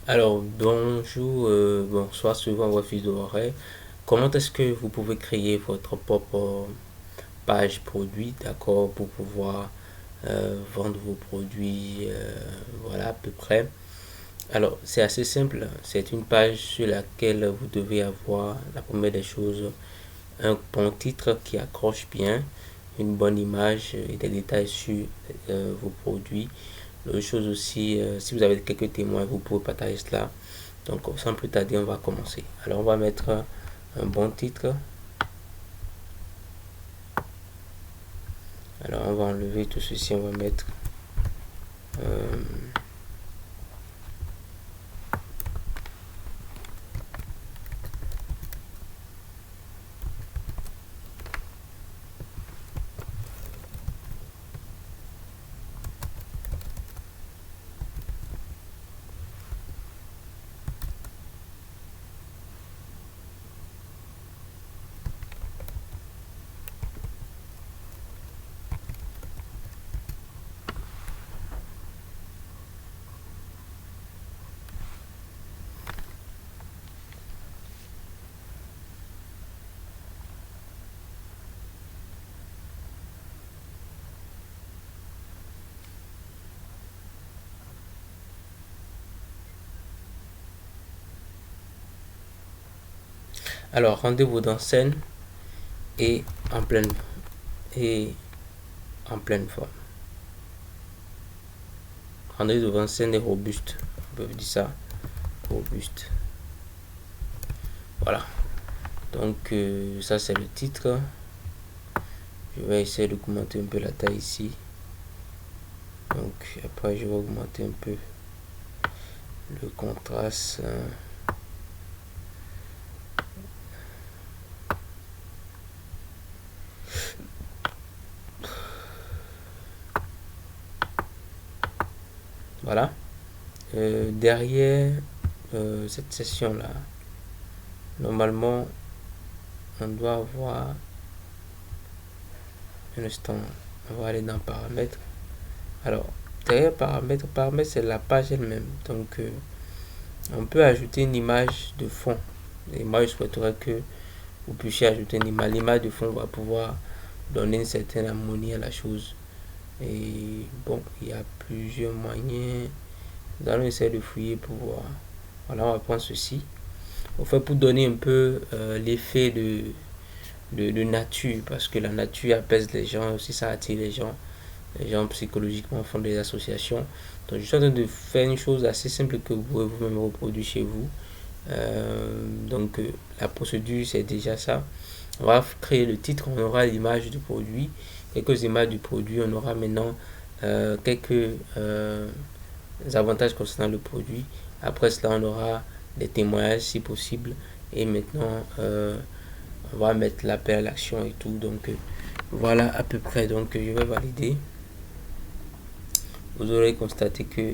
Alors, bonjour, bonsoir suivant votre fuseau horaire. Comment est-ce que vous pouvez créer votre propre page produit, d'accord, pour pouvoir vendre vos produits, voilà, à peu près. Alors, c'est assez simple. C'est une page sur laquelle vous devez avoir, la première des choses, un bon titre qui accroche bien, une bonne image et des détails sur vos produits. L'autre chose aussi, si vous avez quelques témoins, vous pouvez partager cela. Donc, sans plus tarder, on va commencer. Alors, on va mettre un bon titre. Alors, on va enlever tout ceci. On va mettre euh, alors, rendez-vous dans scène et en pleine et en pleine forme. Rendez-vous dans scène et robuste. On peut dire ça, robuste. Voilà. Donc, ça c'est le titre. Je vais essayer d'augmenter un peu la taille ici. Donc, après, je vais augmenter un peu le contraste. Voilà. Derrière cette session-là, normalement, on doit avoir un instant. On va aller dans paramètres. Alors, derrière paramètres, c'est la page elle-même. Donc, on peut ajouter une image de fond. Et moi, je souhaiterais que vous puissiez ajouter une image. L'image de fond va pouvoir donner une certaine harmonie à la chose. Et bon, il y a plusieurs moyens. Nous allons essayer de fouiller pour voir. Voilà, on va prendre ceci. On fait pour donner un peu l'effet de nature, parce que la nature apaise les gens, aussi ça attire les gens. Les gens psychologiquement font des associations. Donc je suis en train de faire une chose assez simple que vous pouvez vous-même reproduire chez vous. Donc la procédure c'est déjà ça. On va créer le titre, on aura l'image du produit, quelques images du produit, on aura maintenant quelques avantages concernant le produit. Après cela, on aura des témoignages si possible. Et maintenant, on va mettre l'appel à l'action et tout. Donc, voilà à peu près. Donc, je vais valider. Vous aurez constaté que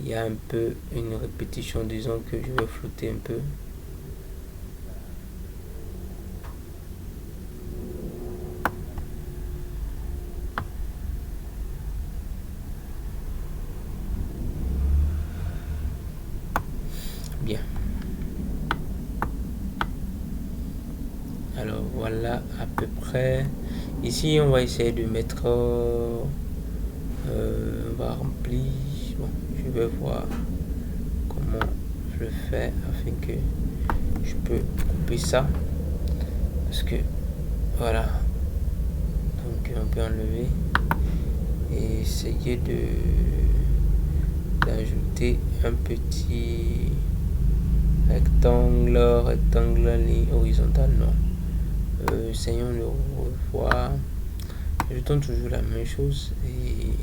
il y a un peu une répétition. Disons que je vais flouter un peu. Bien. Alors, voilà à peu près. Ici, on va essayer de mettre... on va remplir. Bon, je vais voir comment je le fais afin que je peux couper ça. Parce que, voilà. Donc, on peut enlever. Et essayer d'ajouter un petit rectangle, ligne horizontale, non. Essayons de revoir. Ajoutons toujours la même chose et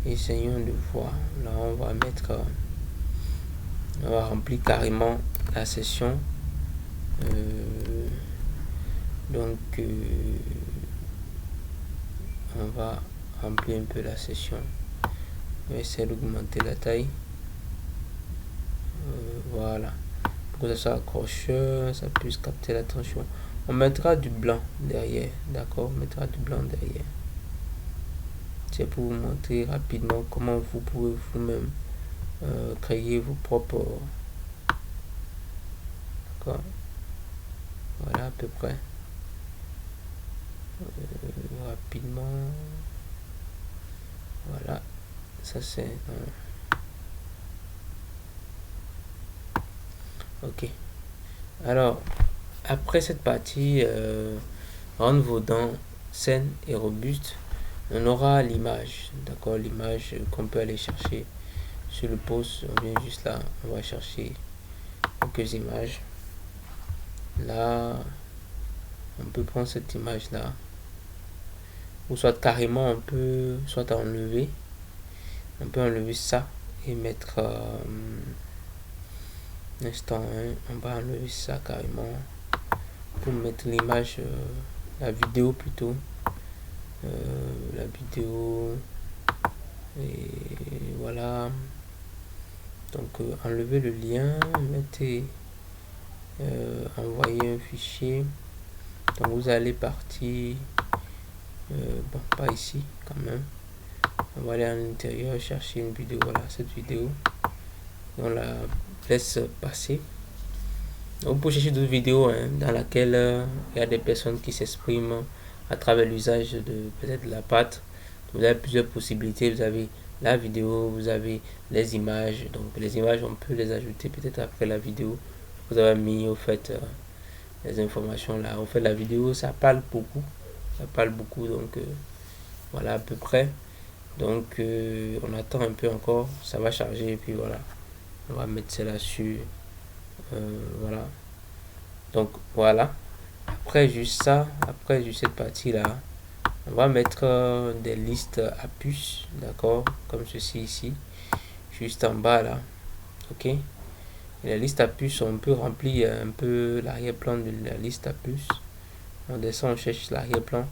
essayons de voir. Là, on va mettre, on va remplir carrément la session. Donc, on va remplir un peu la session. On va essayer d'augmenter la taille. Voilà. Pour que ça soit accrocheur, ça puisse capter l'attention. On mettra du blanc derrière. D'accord? On mettra du blanc derrière. C'est pour vous montrer rapidement comment vous pouvez vous-même créer vos propres. D'accord. Voilà à peu près. Rapidement. Voilà. Ça c'est. Ok. Alors, après cette partie, rendre vos dents saines et robustes, on aura l'image. D'accord, l'image qu'on peut aller chercher sur le post. On vient juste là, on va chercher quelques images. Là, on peut prendre cette image là, ou soit carrément on peut soit enlever, on peut enlever ça et mettre instant 1, on va enlever ça carrément pour mettre l'image, la vidéo plutôt, la vidéo, et voilà. Donc enlevez le lien, mettez envoyer un fichier. Donc vous allez partir, bon pas ici quand même, on va aller à l'intérieur chercher une vidéo. Voilà cette vidéo, on la laisse passer. Donc, vous pouvez chercher d'autres vidéos dans laquelle il y a des personnes qui s'expriment à travers l'usage de peut-être de la pâte. Vous avez plusieurs possibilités. Vous avez la vidéo, vous avez les images. Donc les images, on peut les ajouter peut-être après la vidéo. Vous avez mis au fait les informations là. En fait, la vidéo, ça parle beaucoup. Ça parle beaucoup. Donc voilà à peu près. Donc on attend un peu encore. Ça va charger et puis voilà. On va mettre cela sur. Voilà. Donc voilà. Après juste ça, après juste cette partie là, on va mettre des listes à puces, d'accord, comme ceci ici, juste en bas là, ok. Et la liste à puces, on peut remplir un peu l'arrière-plan de la liste à puces. On descend, on cherche l'arrière-plan,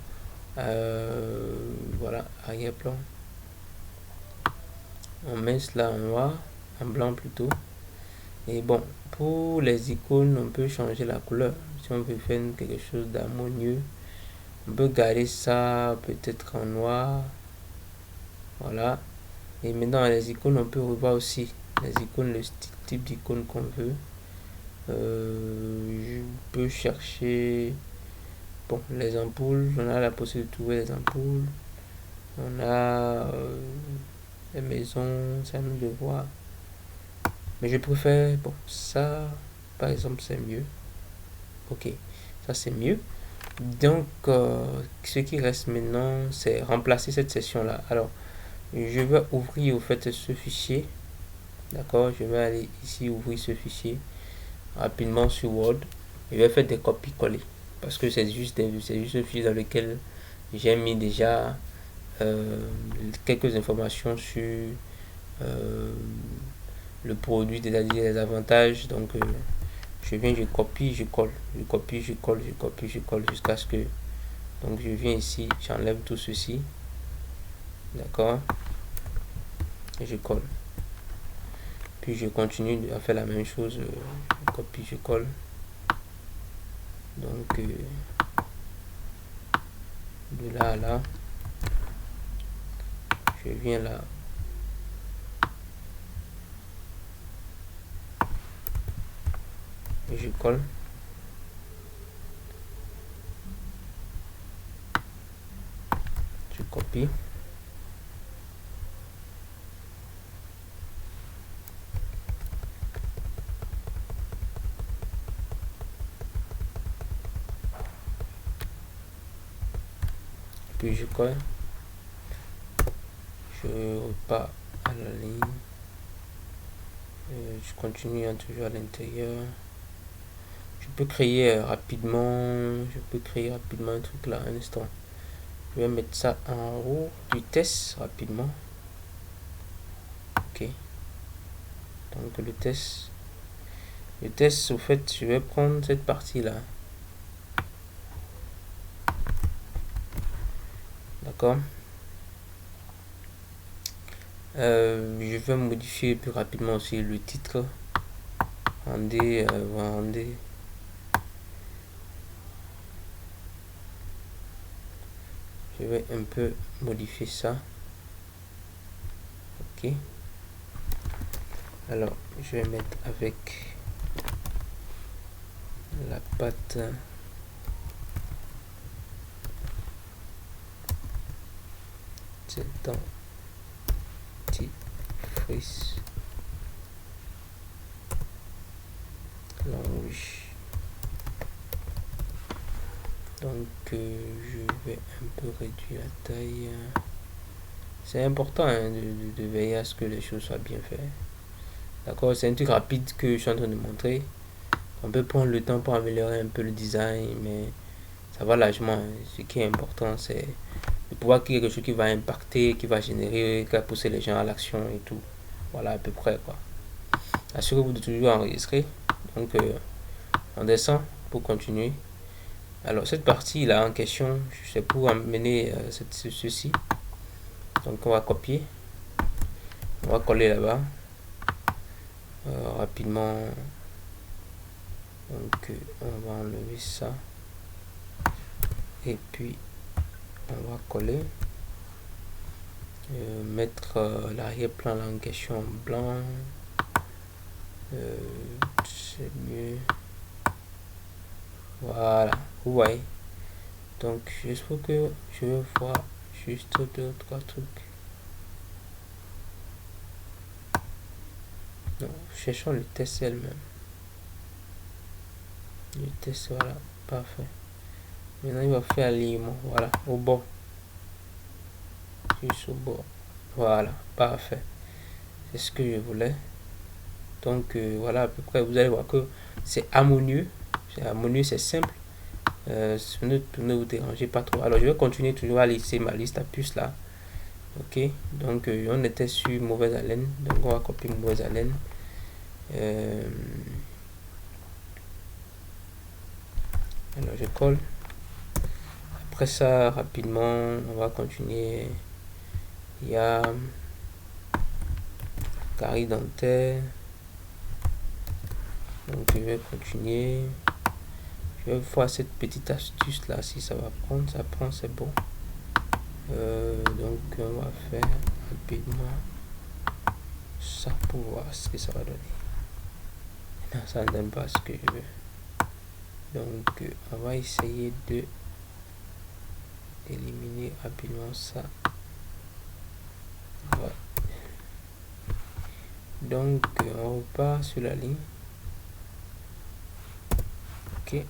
voilà, arrière-plan. On met cela en noir, en blanc plutôt. Et bon, pour les icônes, on peut changer la couleur. Si on veut faire quelque chose d'harmonieux, on peut garder ça peut-être en noir. Voilà. Et maintenant, les icônes, on peut revoir aussi les icônes, le type d'icône qu'on veut. Je peux chercher. Bon, les ampoules, on a la possibilité de trouver les ampoules. On a les maisons, c'est à nous de voir. Mais je préfère, bon, ça, par exemple, c'est mieux. Ok, ça c'est mieux. Donc, ce qui reste maintenant, c'est remplacer cette session-là. Alors, je vais ouvrir au fait ce fichier. D'accord, je vais aller ici ouvrir ce fichier rapidement sur Word. Je vais faire des copies-coller parce que c'est juste un fichier dans lequel j'ai mis déjà quelques informations sur euh, le produit, c'est-à-dire les avantages. Donc, je viens, je copie, je colle, je copie, je colle, je copie, je colle jusqu'à ce que. Donc, je viens ici, j'enlève tout ceci. D'accord, et je colle. Puis je continue à faire la même chose, je copie, je colle. Donc de là à là, je viens là, et je colle. Je copie. Puis je colle. Je repars à la ligne. Je continue toujours à l'intérieur. Je peux créer rapidement. Je peux créer rapidement un truc là, un instant. Je vais mettre ça en haut du test rapidement. Ok. Donc le test. Le test, au fait, je vais prendre cette partie là. D'accord. Je vais modifier plus rapidement aussi le titre. Rendez. Je vais un peu modifier ça. Ok. Alors, je vais mettre avec la pâte dentifrice Longwish. Donc, je vais un peu réduire la taille. C'est important hein, de veiller à ce que les choses soient bien faites. D'accord, c'est un truc rapide que je suis en train de montrer. On peut prendre le temps pour améliorer un peu le design, mais ça va largement. Ce qui est important, c'est de pouvoir créer quelque chose qui va impacter, qui va générer, qui va pousser les gens à l'action et tout. Voilà à peu près quoi. Assurez-vous de toujours enregistrer. Donc, on descend pour continuer. Alors, cette partie là en question, c'est pour amener ceci. Donc, on va copier. On va coller là-bas. Rapidement. Donc, on va enlever ça. Et puis, on va coller. Mettre l'arrière-plan là en question en blanc. C'est mieux. Voilà, vous voyez. Donc, j'espère que je vais voir juste 2 ou 3 trucs. Non, cherchons le test elle-même. Le test, voilà, parfait. Maintenant, il va faire l'alignement, voilà, au bord. Juste au bord. Voilà, parfait. C'est ce que je voulais. Donc, voilà, à peu près, vous allez voir que c'est harmonieux. C'est harmonieux, c'est simple. Ne vous dérangez pas trop. Alors, je vais continuer toujours à laisser ma liste à puces là. Ok, donc on était sur mauvaise haleine. Donc, on va copier mauvaise haleine. Alors, je colle. Après ça, rapidement, on va continuer. Il y a carie dentaire. Donc, je vais continuer. Je vais voir cette petite astuce là, si ça va prendre. Ça prend, c'est bon. Donc, on va faire rapidement ça pour voir ce que ça va donner. Non, ça ne donne pas ce que je veux. Donc, on va essayer de éliminer rapidement ça. Voilà. Donc, on repart sur la ligne. Ok.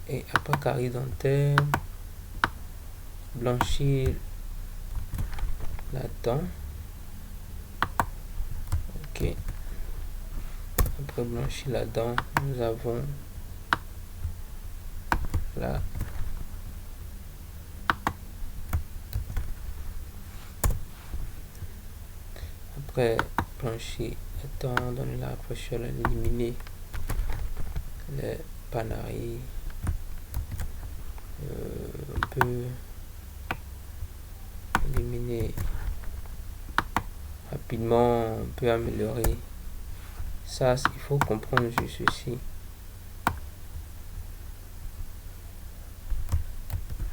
Et après carie dentaire, blanchir la dent. Ok. Après blanchir la dent, nous avons là. Après blanchir la dent, donner la pression, éliminer les panaries. On peut éliminer rapidement, on peut améliorer ça. Il faut comprendre juste ceci.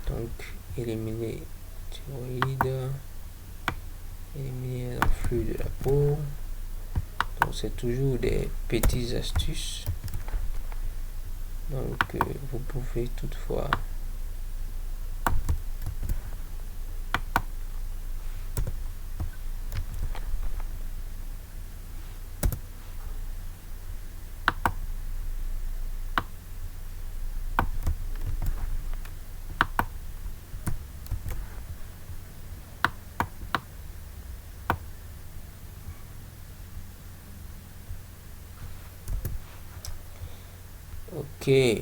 Donc éliminer thyroïde, éliminer l'influx de la peau. Donc c'est toujours des petites astuces. Donc vous pouvez toutefois ok.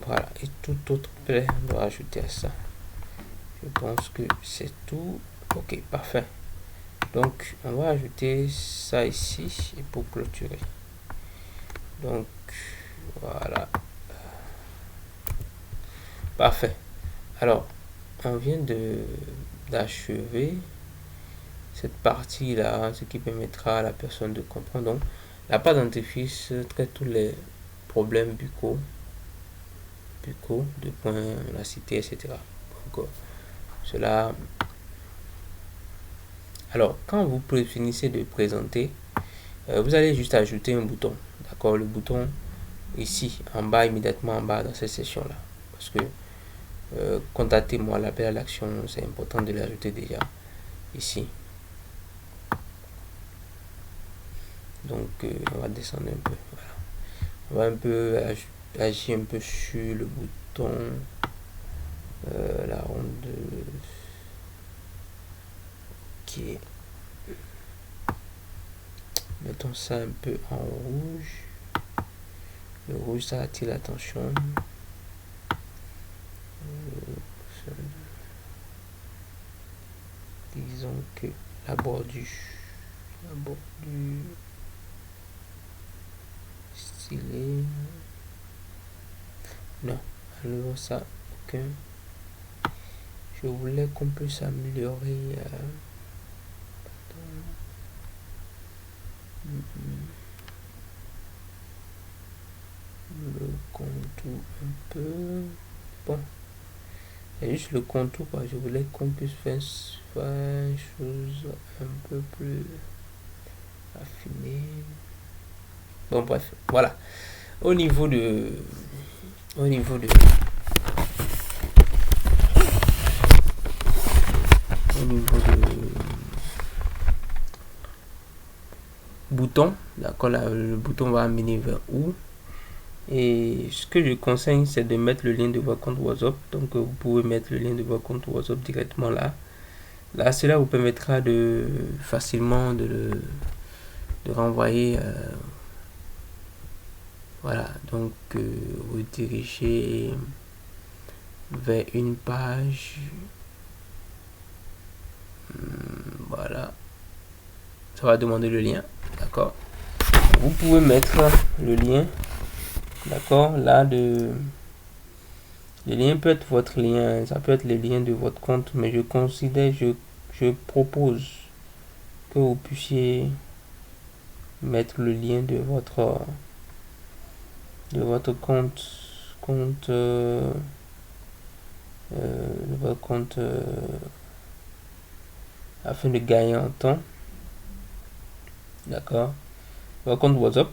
Voilà, et tout autre plaie, on doit ajouter à ça. Je pense que c'est tout. Ok, parfait. Donc, on va ajouter ça ici et pour clôturer. Donc, voilà. Parfait. Alors, on vient d'achever cette partie-là, ce qui permettra à la personne de comprendre. Donc, la pâte dentifrice traite tous les problèmes buccaux, de points, la cité, etc. Donc, cela Alors, quand vous finissez de présenter, vous allez juste ajouter un bouton. D'accord, le bouton ici, en bas, immédiatement en bas dans cette section-là. Parce que contactez-moi, l'appel à l'action, c'est important de l'ajouter déjà ici. Donc, on va descendre un peu. Voilà. On va un peu agir un peu sur le bouton. La ronde. Ok. Mettons ça un peu en rouge. Le rouge, ça attire l'attention. Disons que la bordure stylée. Non, alors ça, ok. Je voulais qu'on puisse améliorer. Le contour un peu. Bon. C'est juste le contour, quoi. Je voulais qu'on puisse faire une chose un peu plus affinée. Bon, bref, voilà. Au niveau de bouton, d'accord, le bouton va amener vers où? Et ce que je conseille, c'est de mettre le lien de votre compte WhatsApp. Donc, vous pouvez mettre le lien de votre compte WhatsApp directement là. Là, cela vous permettra de facilement de renvoyer. Voilà, donc vous dirigez vers une page. Voilà, ça va demander le lien, d'accord. Vous pouvez mettre le lien, d'accord. Là, le lien peut être votre lien, ça peut être le lien de votre compte, mais je propose que vous puissiez mettre le lien de votre compte afin de gagner en temps, d'accord. Votre compte WhatsApp,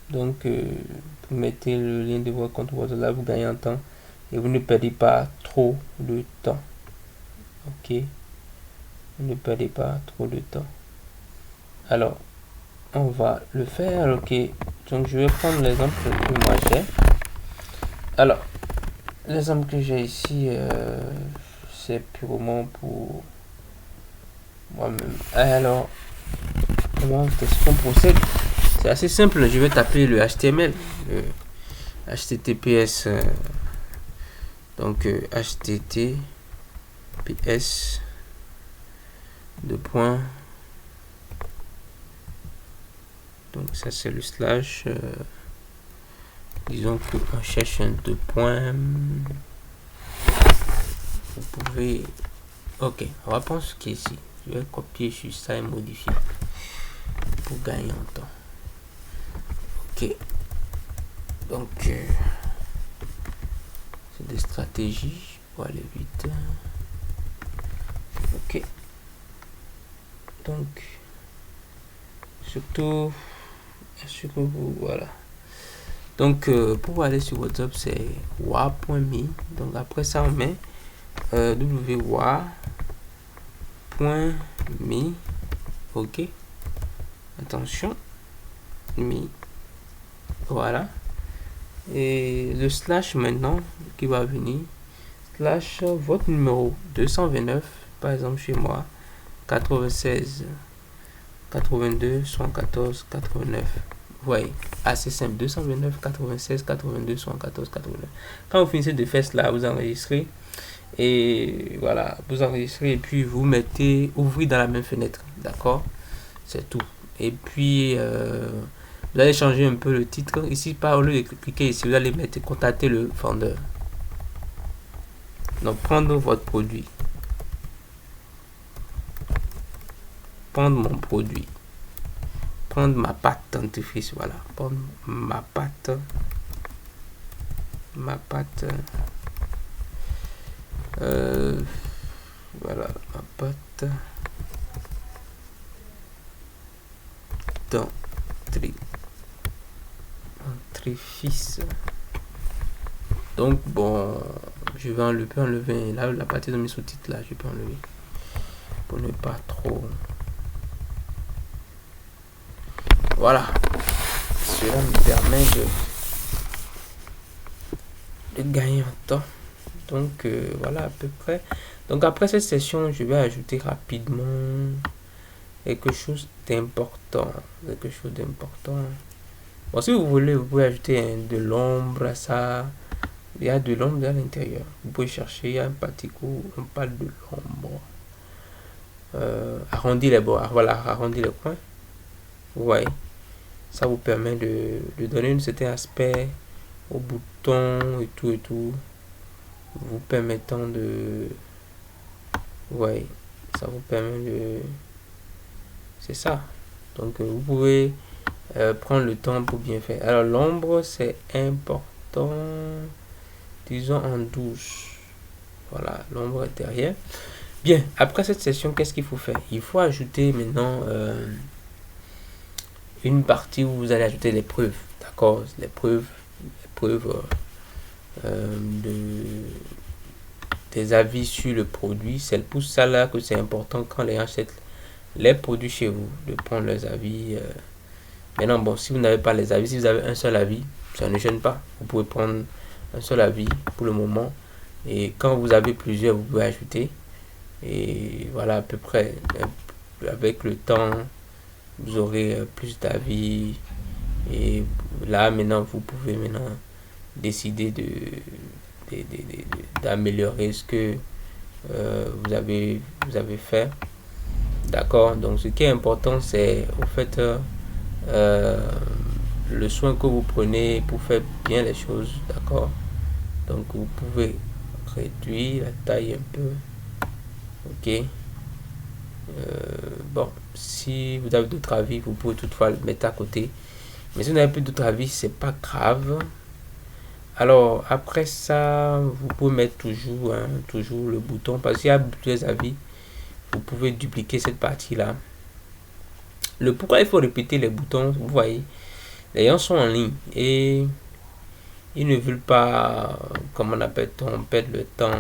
donc vous mettez le lien de votre compte WhatsApp, là vous gagnez en temps et vous ne perdez pas trop de temps, ok. Vous ne perdez pas trop de temps. Alors on va le faire, ok. Donc je vais prendre l'exemple que moi j'ai. Alors l'exemple que j'ai ici, c'est purement pour moi-même. Alors comment est-ce qu'on procède? C'est assez simple, je vais taper le HTML, le HTTPS, donc HTTPS de point, donc ça c'est le slash, disons qu'on cherche un deux points, vous pouvez, ok, on va prendre ce qui est ici, je vais copier sur ça et modifier pour gagner en temps. Ok, donc c'est des stratégies pour aller vite. Ok, donc surtout vous, voilà. Donc pour aller sur WhatsApp, c'est wa.me. Donc après ça on met wwa.me. ok, attention, me, voilà. Et le slash maintenant qui va venir, slash votre numéro 229, par exemple chez moi 96 82 114 89. Vous voyez, assez simple, 229 96 82 114 89. Quand vous finissez de faire cela, vous enregistrez et voilà, vous enregistrez et puis vous mettez ouvrir dans la même fenêtre, d'accord, c'est tout. Et puis vous allez changer un peu le titre ici, pas au lieu de cliquer ici, vous allez mettre contacter le vendeur. Donc prendre votre produit, prendre mon produit, prendre ma pâte dentifrice, voilà, prendre ma pâte voilà, ma pâte dentifrice. Donc bon, je vais enlever là la partie de mes sous-titres là, je peux enlever pour ne pas trop. Voilà, cela me permet de gagner en temps. Donc voilà à peu près. Donc après cette session, je vais ajouter rapidement quelque chose d'important. Bon, si vous voulez, vous pouvez ajouter de l'ombre à ça. Il y a de l'ombre à l'intérieur. Vous pouvez chercher, il y a un particulier, on parle de l'ombre. Arrondir les bords, voilà, arrondir les coins. Vous voyez, ça vous permet de donner un certain aspect au bouton et tout, vous permettant de, ouais, ça vous permet de, c'est ça. Donc vous pouvez prendre le temps pour bien faire. Alors l'ombre c'est important, disons en douce. Voilà, l'ombre est derrière. Bien, après cette session, qu'est-ce qu'il faut faire? Il faut ajouter maintenant une partie où vous allez ajouter les preuves, d'accord? Les preuves des avis sur le produit. C'est pour ça là que c'est important quand les gens achètent les produits chez vous, de prendre leurs avis. Maintenant, bon, si vous n'avez pas les avis, si vous avez un seul avis, ça ne gêne pas. Vous pouvez prendre un seul avis pour le moment. Et quand vous avez plusieurs, vous pouvez ajouter. Et voilà, à peu près, avec le temps, vous aurez plus d'avis. Et là, maintenant, vous pouvez maintenant décider d'améliorer ce que vous avez fait. D'accord? Donc, ce qui est important, c'est au fait le soin que vous prenez pour faire bien les choses. D'accord? Donc, vous pouvez réduire la taille un peu. Ok? Bon, si vous avez d'autres avis, vous pouvez toutefois le mettre à côté. Mais si vous n'avez plus d'autres avis, c'est pas grave. Alors, après ça, vous pouvez mettre toujours le bouton. Parce qu'il y a plusieurs avis, vous pouvez dupliquer cette partie-là. Le pourquoi il faut répéter les boutons, vous voyez, les gens sont en ligne et ils ne veulent pas, comment on appelle-t-on, perdre le temps.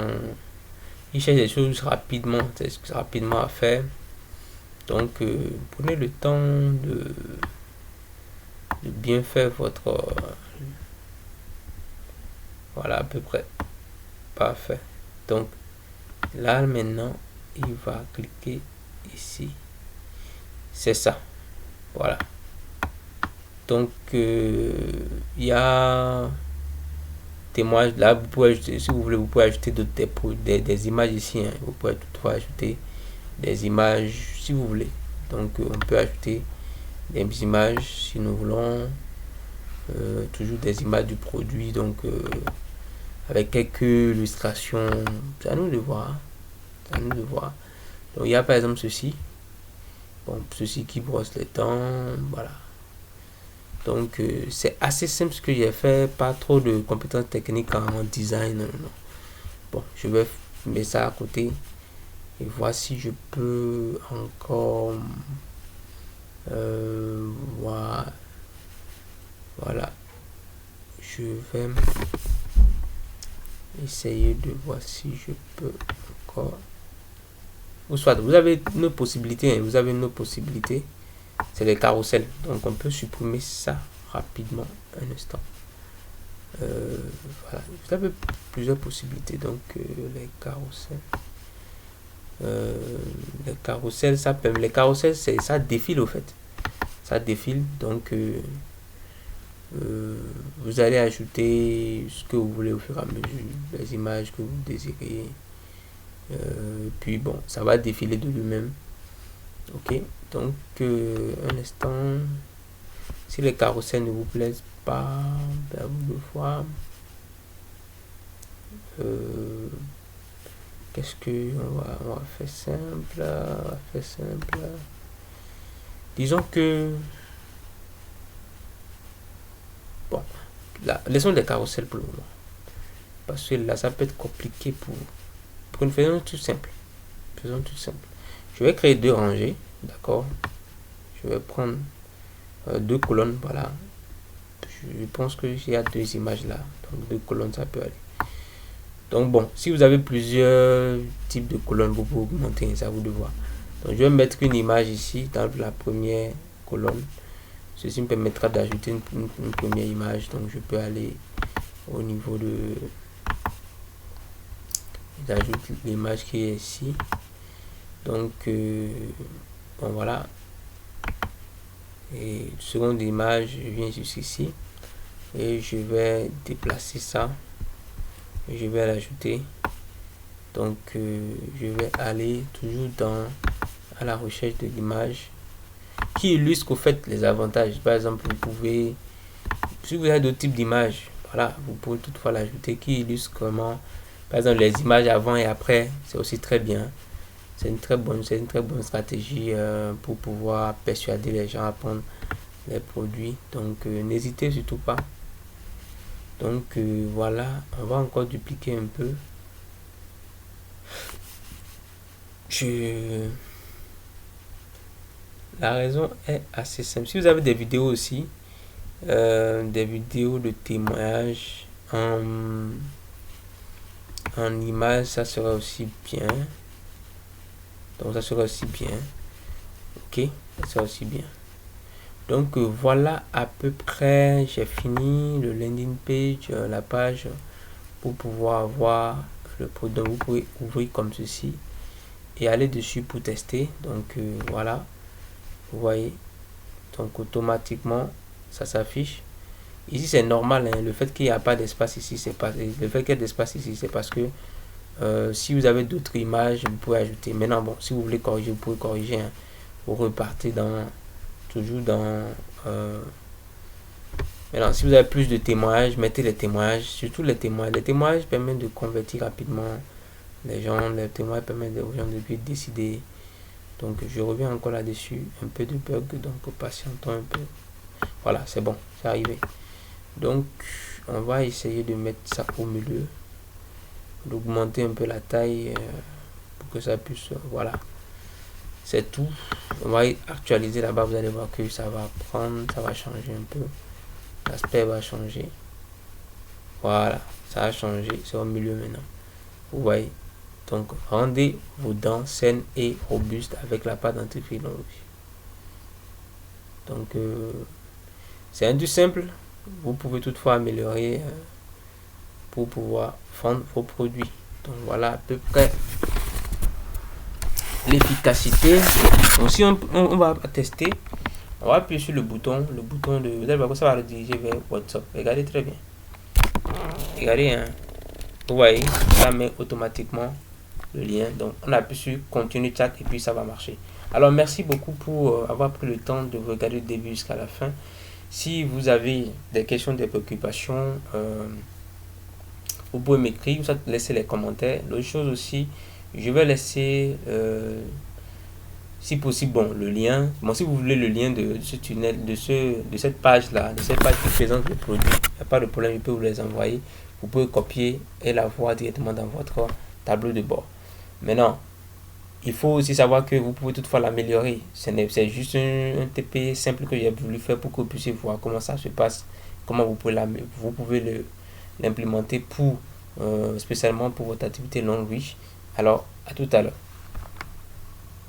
Ils cherchent des choses rapidement, c'est rapidement à faire. Donc, prenez le temps de bien faire votre... voilà, à peu près. Parfait. Donc, là, maintenant, il va cliquer ici. C'est ça. Voilà. Donc, il y a témoignage. Là, vous pouvez ajouter, si vous voulez, vous pouvez ajouter des images ici. Hein. Vous pouvez toutefois ajouter des images si vous voulez. Donc, on peut ajouter des images si nous voulons. Toujours des images du produit. Donc, avec quelques illustrations. C'est à nous de voir. C'est à nous de voir. Donc, il y a par exemple ceci. Bon, ceci qui brosse les dents. Voilà. Donc, c'est assez simple ce que j'ai fait. Pas trop de compétences techniques en design. Non. Bon, je vais mettre ça à côté. Et voir si je peux encore voir. Voilà. Je vais essayer de voir si je peux encore. Ou soit, vous avez une possibilité. Vous avez une possibilité. C'est les carousels. Donc, on peut supprimer ça rapidement. Un instant. Voilà. Vous avez plusieurs possibilités. Donc, les carousels. Les carousels, ça permet. Les carousels, ça défile au fait. Ça défile. Donc, vous allez ajouter ce que vous voulez au fur et à mesure. Les images que vous désirez. Puis bon, ça va défiler de lui-même. Ok, donc un instant. Si les carousels ne vous plaisent pas, ben vous le voir. Qu'est-ce que on va faire simple, disons que bon, là, laissons des carousels pour le moment parce que là ça peut être compliqué pour une faisons tout simple. Je vais créer deux rangées, d'accord. Je vais prendre 2 colonnes, voilà. Je pense que il y a 2 images là, donc 2 colonnes ça peut aller. Donc bon, si vous avez plusieurs types de colonnes, vous pouvez augmenter, c'est à vous de voir. Donc je vais mettre une image ici dans la première colonne. Ceci me permettra d'ajouter une première image. Donc je peux aller au niveau de... J'ajoute l'image qui est ici. Donc bon voilà. Et seconde image, je viens jusqu'ici. Et je vais déplacer ça. Et je vais l'ajouter. Donc je vais aller toujours à la recherche de l'image qui illustre au fait les avantages. Par exemple, vous pouvez, si vous avez d'autres types d'images, voilà, vous pouvez toutefois l'ajouter qui illustre comment, par exemple, les images avant et après, c'est aussi très bien. C'est une très bonne stratégie pour pouvoir persuader les gens à prendre les produits. Donc n'hésitez surtout pas. Donc voilà, on va encore dupliquer un peu. La raison est assez simple. Si vous avez des vidéos aussi, des vidéos de témoignages en image, ça sera aussi bien. Donc ça sera aussi bien. Ok, ça sera aussi bien. Donc voilà à peu près, j'ai fini le landing page, la page pour pouvoir avoir le produit. Donc vous pouvez ouvrir comme ceci et aller dessus pour tester. Donc voilà, vous voyez, donc automatiquement ça s'affiche. Ici c'est normal, hein, le fait qu'il n'y a pas d'espace ici, c'est pas le fait qu'il y ait d'espace ici, c'est parce que si vous avez d'autres images, vous pouvez ajouter. Maintenant bon, si vous voulez corriger, vous pouvez corriger, hein. Vous repartez toujours dans maintenant si vous avez plus de témoignages, mettez les témoignages, surtout les témoignages. Les témoignages permettent de convertir rapidement les gens, les témoignages permettent aux gens de vite décider. Donc je reviens encore là-dessus, un peu de bug, donc patientons un peu. Voilà, c'est bon, c'est arrivé. Donc on va essayer de mettre ça au milieu, d'augmenter un peu la taille pour que ça puisse, voilà, c'est tout. On va actualiser là-bas, vous allez voir que ça va prendre, ça va changer un peu, l'aspect va changer. Voilà, ça a changé, c'est au milieu maintenant, vous voyez. Donc rendez vos dents saines et robustes avec la pâte dentifrice. Donc c'est un du simple. Vous pouvez toutefois améliorer pour pouvoir vendre vos produits. Donc voilà à peu près l'efficacité. Donc si on va tester, on va appuyer sur le bouton de, vous allez voir que ça va le diriger vers WhatsApp. Regardez très bien. Regardez, hein. Vous voyez, ça met automatiquement le lien. Donc on appuie sur continue chat et puis ça va marcher. Alors merci beaucoup pour avoir pris le temps de regarder le début jusqu'à la fin. Si vous avez des questions, des préoccupations, vous pouvez m'écrire ou ça laisser les commentaires. L'autre chose aussi, je vais laisser si possible bon le lien. Bon, si vous voulez le lien de ce tunnel, de cette page là, de cette page qui présente le produit, il n'y a pas de problème, je peux vous les envoyer. Vous pouvez copier et la voir directement dans votre tableau de bord. Maintenant, il faut aussi savoir que vous pouvez toutefois l'améliorer. C'est juste un TP simple que j'ai voulu faire pour que vous puissiez voir comment ça se passe, comment vous pouvez l'implémenter pour spécialement pour votre activité non riche. Alors, à tout à l'heure.